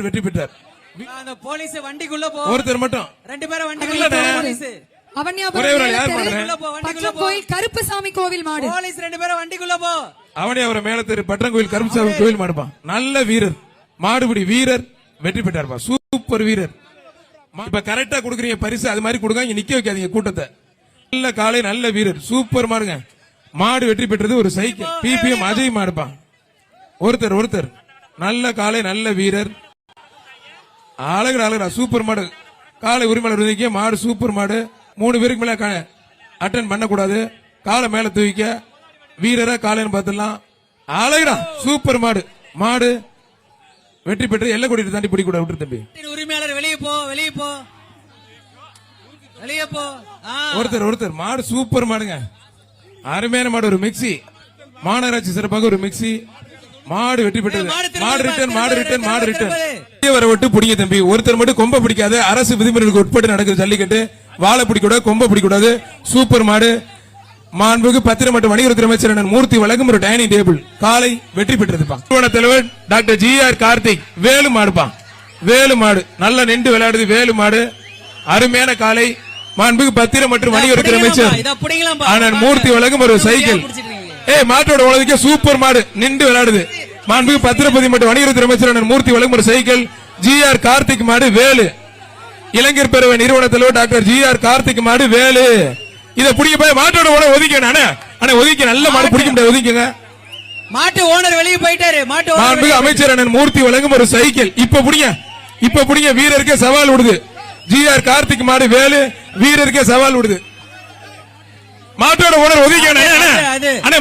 வெற்றி பெற்றார். அந்த போலீஸ் வண்டிக்குள்ள போ. ஒருத்தர் மட்டும். ரெண்டு பேரும் வண்டிக்குள்ள போ. போலீஸ். கோயில் கருப்புசாமி கோவில் மாடு. போலீஸ் ரெண்டு பேரும் வண்டிக்குள்ள போ. அவனியாபுரம் மேலத்தெரு பட்டங்கோயில் கருப்புசாமி கோவில் மாடுப்பா. நல்ல வீரர், மாடுபிடி வீரர் வெற்றி பெற்றார்ப்பா. சூப்பர் வீரர். இப்ப கரெக்டா குடுக்குறீங்க பரிசு, அது மாதிரி கொடுங்க. இங்க நிக்க வைக்காதீங்க கூட்டத்தை. நல்ல காலை, நல்ல வீரர், சூப்பர் மாடுங்க. மாடு வெற்றி பெற்றது ஒரு சைக்கிள். பிபிஎம் அஜய் மாடுப்பா. ஒருத்தர் நல்ல காலை, நல்ல வீரர், அழகுடா சூப்பர் மாடு. காலை உரிமையாளர் மாடு சூப்பர் மாடு. 3 பேருக்கு மேல அட்டன் பண்ண கூடாது. காலை மேல தூக்கிக்க. வீரரா காலைன்னு பார்த்துடலாம். அழகுடா சூப்பர் மாடு. மாடு வெற்றி பெற்று எல்லை கொடி தாண்டி பிடிக்க கூடாது. விட்டு தம்பி உரிமையாளர் வெளியே போ. ஒருத்தர் மாடு சூப்பர் மாடுங்க. அருமையான மாடு. ஒரு மிக்சி மாநகராட்சி சிறப்பாக ஒரு மிக்சி. மாடு வெற்றி பெற்றது. மாடு ரிட்டர்ன் வர விட்டு பிடிங்க தம்பி. ஒருத்தர் மட்டும் கொம்ப பிடிக்காது. அரசு விதிமுறைகளுக்கு உட்பட்டு நடக்குது ஜல்லிக்கட்டு. வாழை பிடிக்கூடாது, கொம்ப பிடிக்கூடாது. சூப்பர் மாடு. மாண்புக்கு பத்திரம் மற்றும் வணிகத்துறை அமைச்சர் மூர்த்தி வழங்கும் ஒரு டைனிங் டேபிள் காலை வெற்றி பெற்றதுப்பா. தலைவர் டாக்டர் ஜி.ஆர். கார்த்திக் வேலு மாடுப்பா. வேலு மாடு நல்லா நின்று விளையாடுது. வேலு மாடு அருமையான காலை. மாண்புக்கு பத்திரம் மற்றும் வணிகத்துறை அமைச்சர் மூர்த்தி வழங்கும் ஒரு சைக்கிள். மாட்டோட உலகத்துக்கு சூப்பர் மாடு நின்று விளையாடுது. மாண்புக்கு பத்திரப்பதி மற்றும் வணிகத்துறை அமைச்சர் மூர்த்தி வழங்கும் ஒரு சைக்கிள். ஜி.ஆர். கார்த்திக் மாடு வேலு. இளைஞர் பேரவை நிறுவன தலைவர் டாக்டர் ஜி.ஆர். கார்த்திக் மாடு வேலு. இத பிடிக்க போய் மாட்டோட ஓட ஒதுக்கணும். ஒதுக்கி நல்ல மாடு பிடிக்க முடியாது. ஒதுக்குங்க. மாட்டு ஓனர் வெளியே போயிட்டாரு. மாண்புக்கு அமைச்சர் மூர்த்தி வழங்கும் ஒரு சைக்கிள். இப்ப பிடிங்க. வீரருக்கு சவால் விடுது. ஜி.ஆர். கார்த்திக் மாடு வேலு. வீரருக்கு சவால் விடுது. மாட்டோட ஓனர் ஒதுக்கணும்.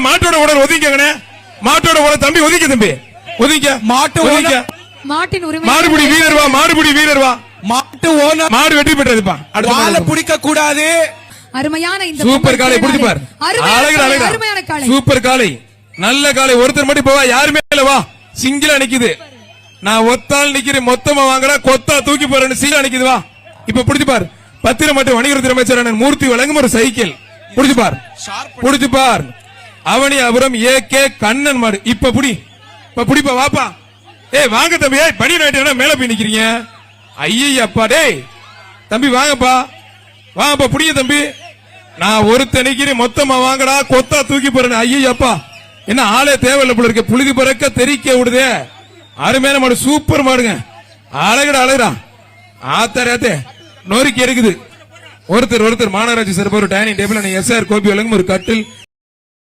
மாட்டோட ஓனர் ஒதுக்கங்க. மாட்டோட ஓனர் தம்பி ஒதுக்க. தம்பி ஒதுக்க. மாட்டின் உரிமை மாடுபிடி வீரர் வா. மாடுபிடி வீரர் வா. மாட்டு ஓனர் மாடு வெற்றி பெற்றதுப்பா. அடுத்த பிடிக்க கூடாது. அருமையான இந்த சூப்பர் காலை பிடிச்சுப்பார். அருமையான காலை. சூப்பர் காலை, நல்ல காலை. ஒருத்தர் மட்டும் போவா. யாருமே இல்ல. வா. சிங்கிளா நிக்குது. நான் ஒத்தால் நிக்கிறேன். மொத்தமா வாங்கடா. கொத்தா தூக்கி போறேன்னு சீலா நிக்குது. வா. இப்ப பிடிச்சுப்பார். பத்திரம் மற்றும் வணிகத்துறை அமைச்சர் மூர்த்தி வழங்கும் ஒரு சைக்கிள். புடிச்சுப்பார். அவனியாபுரம் ஏ.கே. கண்ணன் மாடு. இப்ப புடிப்பா. வாப்பா. வாங்க தம்பி. பனி நாட்டு மேல போய் நிக்கிறீங்க. ஐயப்பா. தம்பி வாங்கப்பா. புடிய தம்பி. நான் ஒருத்த நிக்கிறேன். மொத்தமா வாங்கடா. கொத்தா தூக்கி போறேன். ஐயப்பா. என்ன ஆளே தேவையில்ல போல இருக்கு. புழுதி பறக்க தெரிக்க விடுதே. அருமையான மாடு. சூப்பர் மாடுங்க. அழகுடா. ஆத்தே நொறுக்கி இருக்குது. ஒருத்தர் மாநகராட்சி சிறப்பு ஒரு டைனிங் டேபிள். எஸ்.ஆர். கோபி வழங்கும் ஒரு கட்டில்.